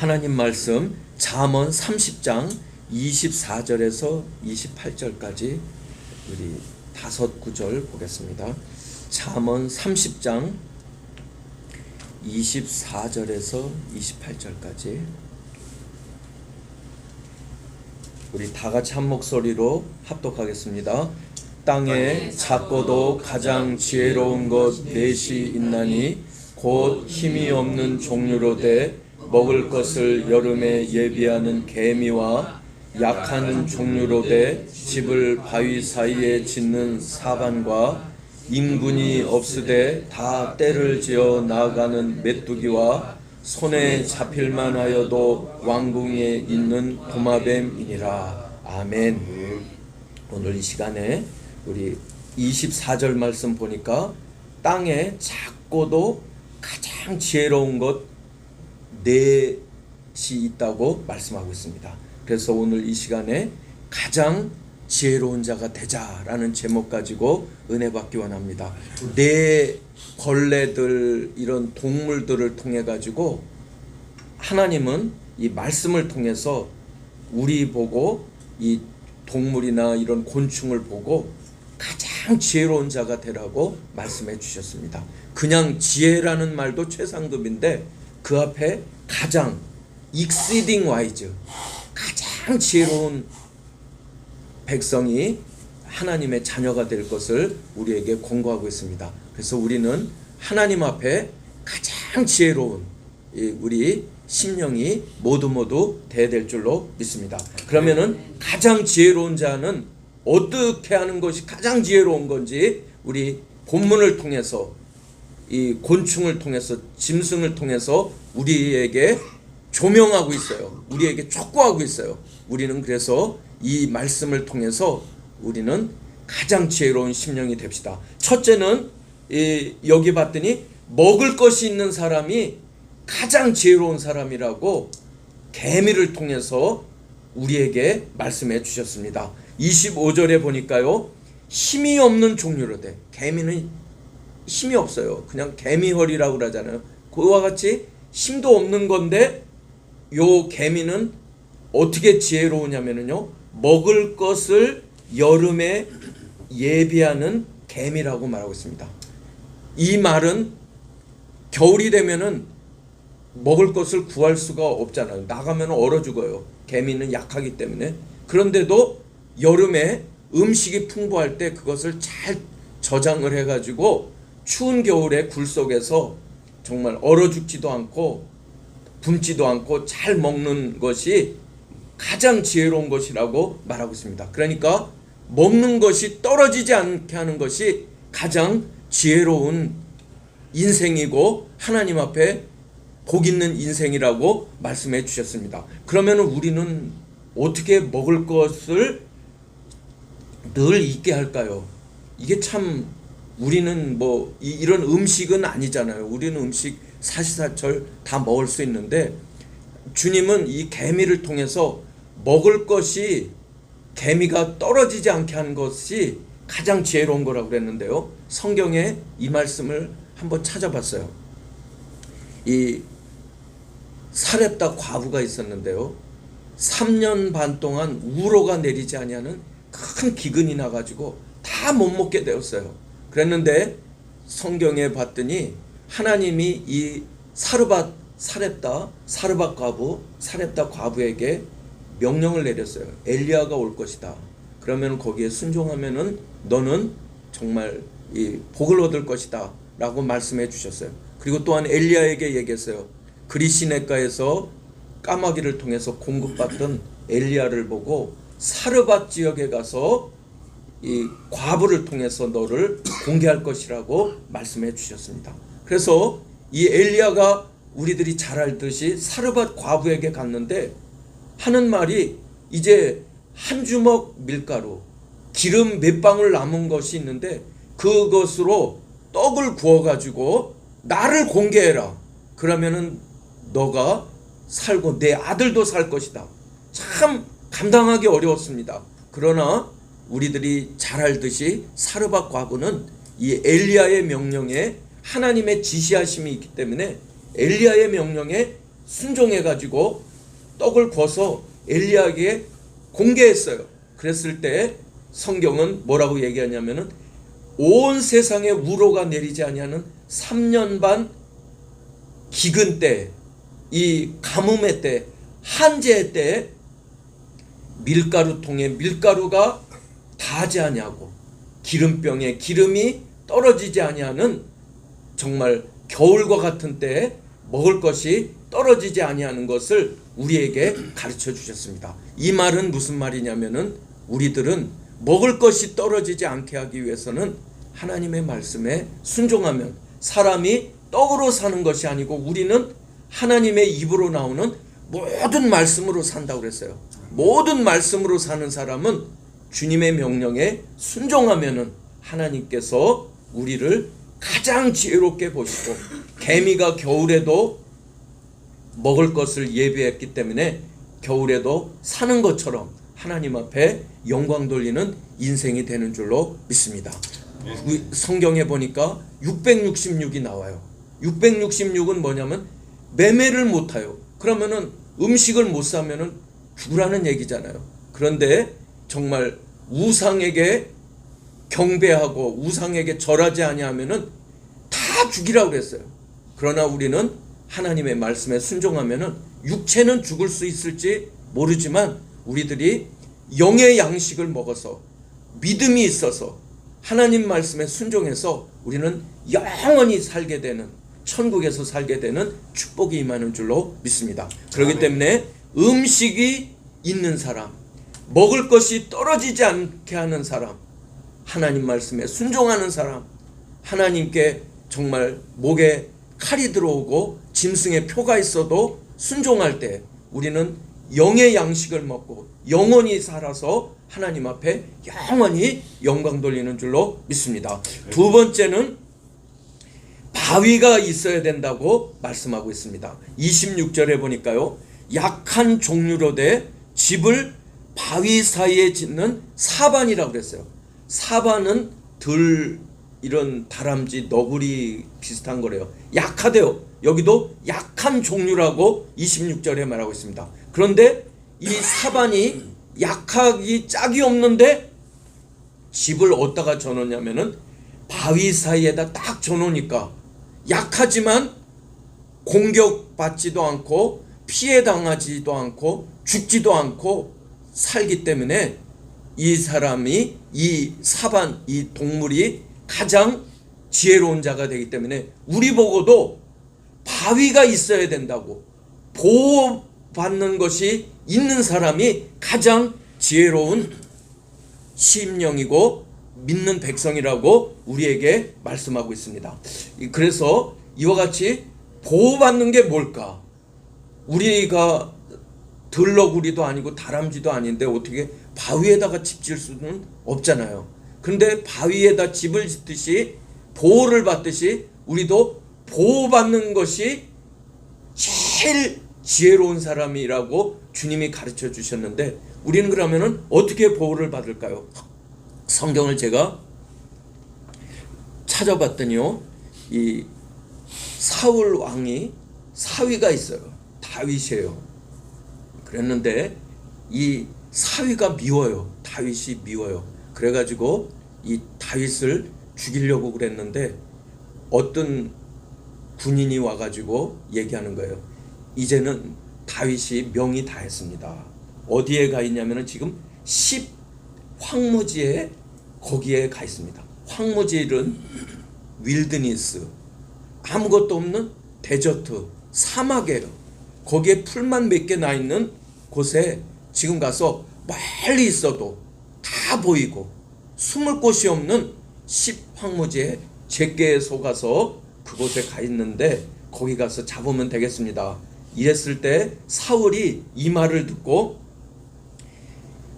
하나님 말씀 잠언 30장 24절에서 28절까지 우리 5구절 보겠습니다. 잠언 30장 24절에서 28절까지 우리 다 같이 한 목소리로 합독하겠습니다. 땅에 작고도 가장 지혜로운 것 넷이 있나니 곧 힘이 없는 종류로 돼 먹을 것을 여름에 예비하는 개미와 약한 종류로 돼 집을 바위 사이에 짓는 사반과 임군이 없으되 다 때를 지어 나아가는 메뚜기와 손에 잡힐만 하여도 왕궁에 있는 도마뱀이니라. 아멘. 오늘 이 시간에 우리 24절 말씀 보니까 땅에 작고도 가장 지혜로운 것 넷이 있다고 말씀하고 있습니다. 그래서 오늘 이 시간에 가장 지혜로운 자가 되자라는 제목 가지고 은혜 받기 원합니다. 네 벌레들 이런 동물들을 통해 가지고 하나님은 이 말씀을 통해서 우리 보고 이 동물이나 이런 곤충을 보고 가장 지혜로운 자가 되라고 말씀해 주셨습니다. 그냥 지혜라는 말도 최상급인데 그 앞에 가장 exceeding wise 가장 지혜로운 백성이 하나님의 자녀가 될 것을 우리에게 권고하고 있습니다. 그래서 우리는 하나님 앞에 가장 지혜로운 우리 심령이 모두 돼야 될 줄로 믿습니다. 그러면은 가장 지혜로운 자는 어떻게 하는 것이 가장 지혜로운 건지 우리 본문을 통해서 이 곤충을 통해서 짐승을 통해서 우리에게 조명하고 있어요. 우리에게 촉구하고 있어요. 우리는 그래서 이 말씀을 통해서 우리는 가장 지혜로운 심령이 됩시다. 첫째는 여기 봤더니 먹을 것이 있는 사람이 가장 지혜로운 사람이라고 개미를 통해서 우리에게 말씀해 주셨습니다. 25절에 보니까요, 힘이 없는 종류로 돼. 개미는 힘이 없어요. 그냥 개미허리라고 그러잖아요. 그와 같이 힘도 없는 건데 요 개미는 어떻게 지혜로우냐면요, 먹을 것을 여름에 예비하는 개미라고 말하고 있습니다. 이 말은 겨울이 되면은 먹을 것을 구할 수가 없잖아요. 나가면 얼어 죽어요. 개미는 약하기 때문에. 그런데도 여름에 음식이 풍부할 때 그것을 잘 저장을 해가지고 추운 겨울에 굴 속에서 정말 얼어 죽지도 않고 굶지도 않고 잘 먹는 것이 가장 지혜로운 것이라고 말하고 있습니다. 그러니까 먹는 것이 떨어지지 않게 하는 것이 가장 지혜로운 인생이고 하나님 앞에 복 있는 인생이라고 말씀해 주셨습니다. 그러면 우리는 어떻게 먹을 것을 늘 있게 할까요? 이게 참 우리는 뭐 이런 음식은 아니잖아요. 우리는 음식 사시사철 다 먹을 수 있는데 주님은 이 개미를 통해서 먹을 것이 개미가 떨어지지 않게 하는 것이 가장 지혜로운 거라고 그랬는데요. 성경에 이 말씀을 한번 찾아봤어요. 이 사렙다 과부가 있었는데요. 3년 반 동안 우로가 내리지 아니하는 큰 기근이 나가지고 다 못 먹게 되었어요. 그랬는데 성경에 봤더니 하나님이 이 사렙다 과부에게 명령을 내렸어요. 엘리야가 올 것이다. 그러면 거기에 순종하면은 너는 정말 이 복을 얻을 것이다 라고 말씀해 주셨어요. 그리고 또한 엘리야에게 얘기했어요. 그리시네가에서 까마귀를 통해서 공급받던 엘리야를 보고 사르밧 지역에 가서 이 과부를 통해서 너를 공개할 것이라고 말씀해 주셨습니다. 그래서 이 엘리야가 우리들이 잘 알듯이 사르밧 과부에게 갔는데 하는 말이 이제 한 주먹 밀가루, 기름 몇 방울 남은 것이 있는데 그것으로 떡을 구워가지고 나를 공개해라. 그러면은 너가 살고 내 아들도 살 것이다. 참 감당하기 어려웠습니다. 그러나 우리들이 잘 알듯이 사르밧 과부는 이 엘리야의 명령에 하나님의 지시하심이 있기 때문에 엘리야의 명령에 순종해가지고 떡을 구워서 엘리야에게 공개했어요. 그랬을 때 성경은 뭐라고 얘기하냐면은 온 세상에 우로가 내리지 아니하는 3년 반 기근 때, 이 가뭄의 때, 한재의 때 밀가루통에 밀가루가 다지 아니하고 기름병에 기름이 떨어지지 아니하는 정말 겨울과 같은 때에 먹을 것이 떨어지지 아니하는 것을 우리에게 가르쳐 주셨습니다. 이 말은 무슨 말이냐면은 우리들은 먹을 것이 떨어지지 않게 하기 위해서는 하나님의 말씀에 순종하면 사람이 떡으로 사는 것이 아니고 우리는 하나님의 입으로 나오는 모든 말씀으로 산다고 그랬어요. 모든 말씀으로 사는 사람은 주님의 명령에 순종하면은 하나님께서 우리를 가장 지혜롭게 보시고 개미가 겨울에도 먹을 것을 예비했기 때문에 겨울에도 사는 것처럼 하나님 앞에 영광 돌리는 인생이 되는 줄로 믿습니다. 성경에 보니까 666이 나와요. 666은 뭐냐면 매매를 못해요. 그러면은 음식을 못 사면은 죽으라는 얘기잖아요. 그런데 정말 우상에게 경배하고 우상에게 절하지 아니하면은 다 죽이라고 그랬어요. 그러나 우리는 하나님의 말씀에 순종하면은 육체는 죽을 수 있을지 모르지만 우리들이 영의 양식을 먹어서 믿음이 있어서 하나님 말씀에 순종해서 우리는 영원히 살게 되는, 천국에서 살게 되는 축복이 임하는 줄로 믿습니다. 그렇기 때문에 음식이 있는 사람, 먹을 것이 떨어지지 않게 하는 사람, 하나님 말씀에 순종하는 사람, 하나님께 정말 목에 칼이 들어오고 짐승의 표가 있어도 순종할 때 우리는 영의 양식을 먹고 영원히 살아서 하나님 앞에 영원히 영광 돌리는 줄로 믿습니다. 두 번째는 바위가 있어야 된다고 말씀하고 있습니다. 26절에 보니까요, 약한 종류로 돼 집을 바위 사이에 짓는 사반이라고 그랬어요. 사반은 들, 이런 다람쥐, 너구리 비슷한 거래요. 약하대요. 여기도 약한 종류라고 26절에 말하고 있습니다. 그런데 이 사반이 약하기 짝이 없는데 집을 어디다가 져놓냐면은 바위 사이에다 딱 져놓으니까 약하지만 공격받지도 않고 피해당하지도 않고 죽지도 않고 살기 때문에 이 사람이, 이 사반, 이 동물이 가장 지혜로운 자가 되기 때문에 우리 보고도 바위가 있어야 된다고, 보호받는 것이 있는 사람이 가장 지혜로운 심령이고 믿는 백성이라고 우리에게 말씀하고 있습니다. 그래서 이와 같이 보호받는 게 뭘까? 우리가 들러구리도 아니고 다람쥐도 아닌데 어떻게 바위에다가 집 지을 수는 없잖아요. 그런데 바위에다 집을 짓듯이 보호를 받듯이 우리도 보호받는 것이 제일 지혜로운 사람이라고 주님이 가르쳐 주셨는데 우리는 그러면은 어떻게 보호를 받을까요? 성경을 제가 찾아봤더니요, 이 사울 왕이 사위가 있어요. 다윗이에요. 그랬는데 이 사위가 미워요. 다윗이 미워요. 그래가지고 이 다윗을 죽이려고 그랬는데 어떤 군인이 와가지고 얘기하는 거예요. 이제는 다윗이 명이 다 했습니다. 어디에 가 있냐면은 지금 10 황무지에 거기에 가 있습니다. 황무지는 윌드니스, 아무것도 없는 데저트, 사막이에요. 거기에 풀만 몇 개 나 있는 곳에 지금 가서 멀리 있어도 다 보이고 숨을 곳이 없는 10 황무지에 제게에 속아서 그곳에 가 있는데 거기 가서 잡으면 되겠습니다. 이랬을 때 사울이 이 말을 듣고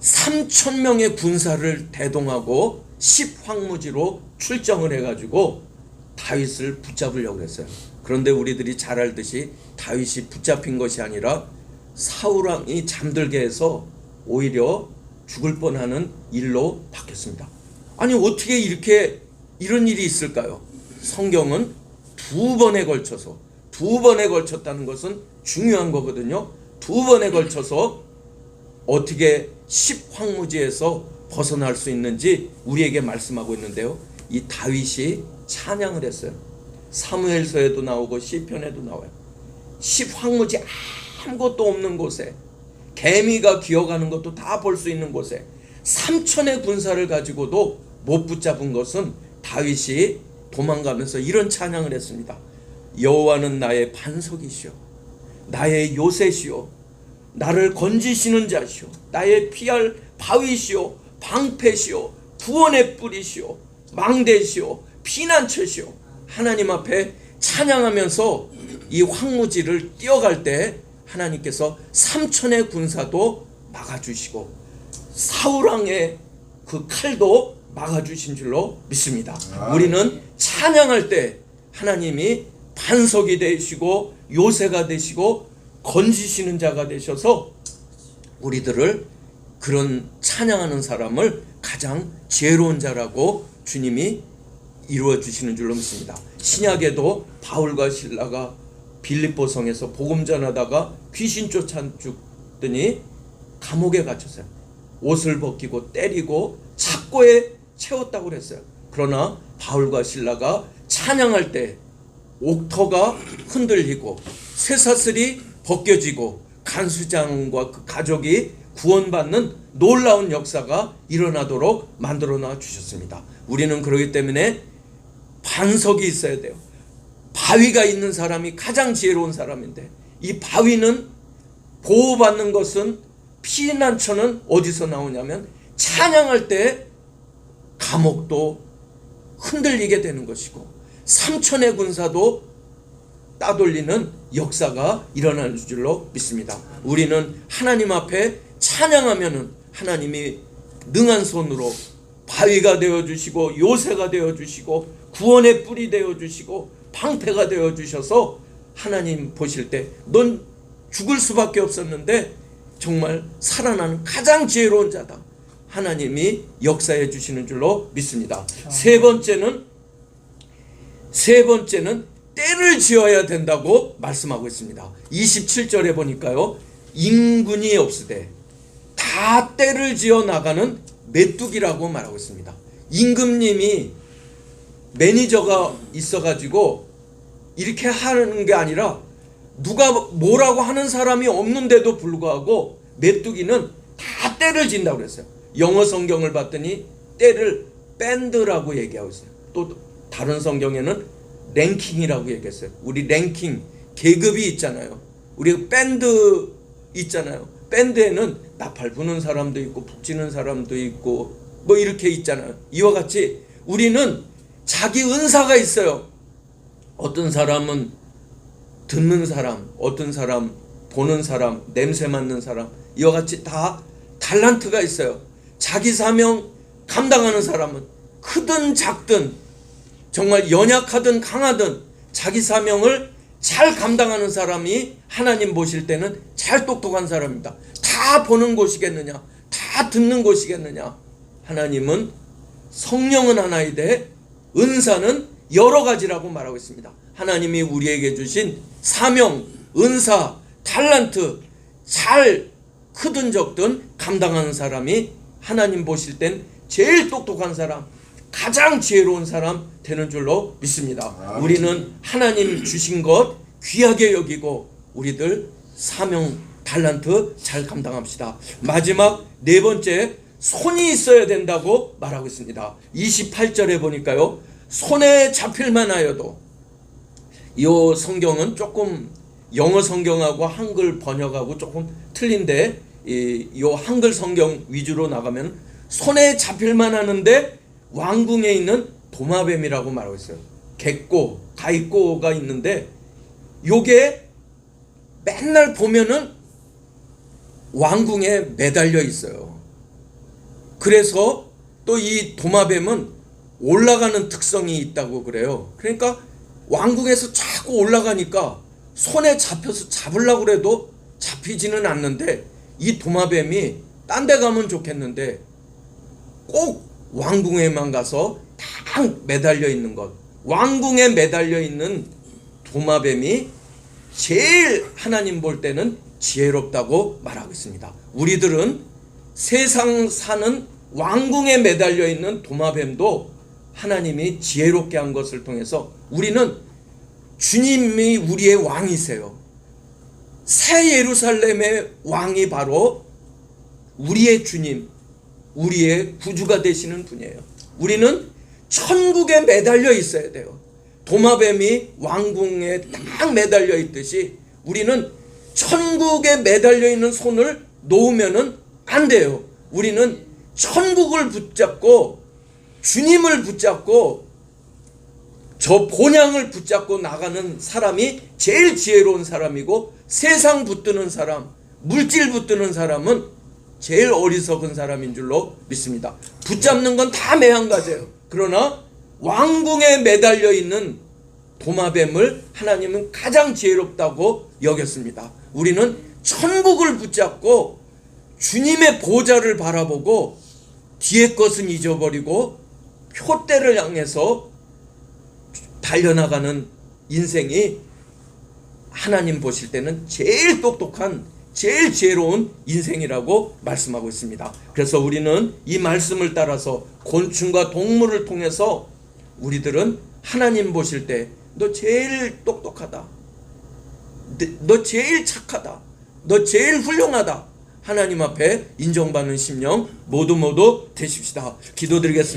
3,000명의 군사를 대동하고 10 황무지로 출정을 해가지고 다윗을 붙잡으려고 했어요. 그런데 우리들이 잘 알듯이 다윗이 붙잡힌 것이 아니라 사울 왕이 잠들게 해서 오히려 죽을 뻔하는 일로 바뀌었습니다. 아니 어떻게 이렇게 이런 일이 있을까요? 성경은 두 번에 걸쳤다는 것은 중요한 거거든요. 두 번에 걸쳐서 어떻게 10황무지에서 벗어날 수 있는지 우리에게 말씀하고 있는데요. 이 다윗이 찬양을 했어요. 사무엘서에도 나오고 시편에도 나와요. 10황무지 아무것도 없는 곳에, 개미가 기어가는 것도 다 볼 수 있는 곳에 3천의 군사를 가지고도 못 붙잡은 것은 다윗이 도망가면서 이런 찬양을 했습니다. 여호와는 나의 반석이시오, 나의 요새시오, 나를 건지시는 자시오, 나의 피할 바위시오, 방패시오, 구원의 뿌리시오, 망대시오, 피난처시오. 하나님 앞에 찬양하면서 이 황무지를 뛰어갈 때 하나님께서 3천의 군사도 막아주시고 사울왕의 그 칼도 막아주신 줄로 믿습니다. 우리는 찬양할 때 하나님이 반석이 되시고 요새가 되시고 건지시는 자가 되셔서 우리들을, 그런 찬양하는 사람을 가장 지혜로운 자라고 주님이 이루어 주시는 줄로 믿습니다. 신약에도 바울과 실라가 빌립보성에서 복음 전하다가 귀신 쫓아 죽더니 감옥에 갇혔어요. 옷을 벗기고 때리고 착고에 채웠다고 그랬어요. 그러나 바울과 실라가 찬양할 때 옥터가 흔들리고 쇠사슬이 벗겨지고 간수장과 그 가족이 구원받는 놀라운 역사가 일어나도록 만들어 놔 주셨습니다. 우리는 그렇기 때문에 반석이 있어야 돼요. 바위가 있는 사람이 가장 지혜로운 사람인데, 이 바위는 보호받는 것은, 피난처는 어디서 나오냐면 찬양할 때 감옥도 흔들리게 되는 것이고 3천의 군사도 따돌리는 역사가 일어나는 줄로 믿습니다. 우리는 하나님 앞에 찬양하면은 하나님이 능한 손으로 바위가 되어주시고 요새가 되어주시고 구원의 뿔이 되어주시고 방패가 되어주셔서 하나님 보실 때 넌 죽을 수밖에 없었는데 정말 살아나는 가장 지혜로운 자다, 하나님이 역사해 주시는 줄로 믿습니다. 세 번째는 때를 지어야 된다고 말씀하고 있습니다. 27절에 보니까요, 인군이 없으되 다 때를 지어 나가는 메뚜기라고 말하고 있습니다. 임금님이 매니저가 있어가지고 이렇게 하는 게 아니라 누가 뭐라고 하는 사람이 없는데도 불구하고 메뚜기는 다 때를 진다고 그랬어요. 영어 성경을 봤더니 때를 밴드라고 얘기하고 있어요. 또 다른 성경에는 랭킹이라고 얘기했어요. 우리 랭킹 계급이 있잖아요. 우리 밴드 있잖아요. 밴드에는 나팔 부는 사람도 있고 북 치는 사람도 있고 뭐 이렇게 있잖아요. 이와 같이 우리는 자기 은사가 있어요. 어떤 사람은 듣는 사람, 어떤 사람 보는 사람, 냄새 맡는 사람, 이와 같이 다 달란트가 있어요. 자기 사명 감당하는 사람은 크든 작든 정말 연약하든 강하든 자기 사명을 잘 감당하는 사람이 하나님 보실 때는 잘 똑똑한 사람입니다. 다 보는 곳이겠느냐, 다 듣는 곳이겠느냐. 하나님은 성령은 하나이되 은사는 여러 가지라고 말하고 있습니다. 하나님이 우리에게 주신 사명, 은사, 달란트 잘 크든 적든 감당하는 사람이 하나님 보실 땐 제일 똑똑한 사람, 가장 지혜로운 사람 되는 줄로 믿습니다. 우리는 하나님 주신 것 귀하게 여기고 우리들 사명, 달란트 잘 감당합시다. 마지막 네 번째, 손이 있어야 된다고 말하고 있습니다. 28절에 보니까요, 손에 잡힐만 하여도, 이 성경은 조금 영어 성경하고 한글 번역하고 조금 틀린데 이 한글 성경 위주로 나가면 손에 잡힐만 하는데 왕궁에 있는 도마뱀이라고 말하고 있어요. 객고, 가이꼬가 있는데 요게 맨날 보면은 왕궁에 매달려 있어요. 그래서 또 이 도마뱀은 올라가는 특성이 있다고 그래요. 그러니까 왕궁에서 자꾸 올라가니까 손에 잡혀서 잡으려고 해도 잡히지는 않는데, 이 도마뱀이 딴 데 가면 좋겠는데 꼭 왕궁에만 가서 딱 매달려 있는 것, 왕궁에 매달려 있는 도마뱀이 제일 하나님 볼 때는 지혜롭다고 말하고 있습니다. 우리들은 세상 사는 왕궁에 매달려 있는 도마뱀도 하나님이 지혜롭게 한 것을 통해서 우리는 주님이 우리의 왕이세요. 새 예루살렘의 왕이 바로 우리의 주님, 우리의 구주가 되시는 분이에요. 우리는 천국에 매달려 있어야 돼요. 도마뱀이 왕궁에 딱 매달려 있듯이 우리는 천국에 매달려 있는 손을 놓으면은 안 돼요. 우리는 천국을 붙잡고 주님을 붙잡고 저 본향을 붙잡고 나가는 사람이 제일 지혜로운 사람이고, 세상 붙드는 사람, 물질 붙드는 사람은 제일 어리석은 사람인 줄로 믿습니다. 붙잡는 건 다 매한가지예요. 그러나 왕궁에 매달려 있는 도마뱀을 하나님은 가장 지혜롭다고 여겼습니다. 우리는 천국을 붙잡고 주님의 보좌를 바라보고 뒤의 것은 잊어버리고 표대를 향해서 달려나가는 인생이 하나님 보실 때는 제일 똑똑한, 제일 지혜로운 인생이라고 말씀하고 있습니다. 그래서 우리는 이 말씀을 따라서 곤충과 동물을 통해서 우리들은 하나님 보실 때 너 제일 똑똑하다, 너 제일 착하다, 너 제일 훌륭하다, 하나님 앞에 인정받는 심령 모두 되십시다. 기도드리겠습니다.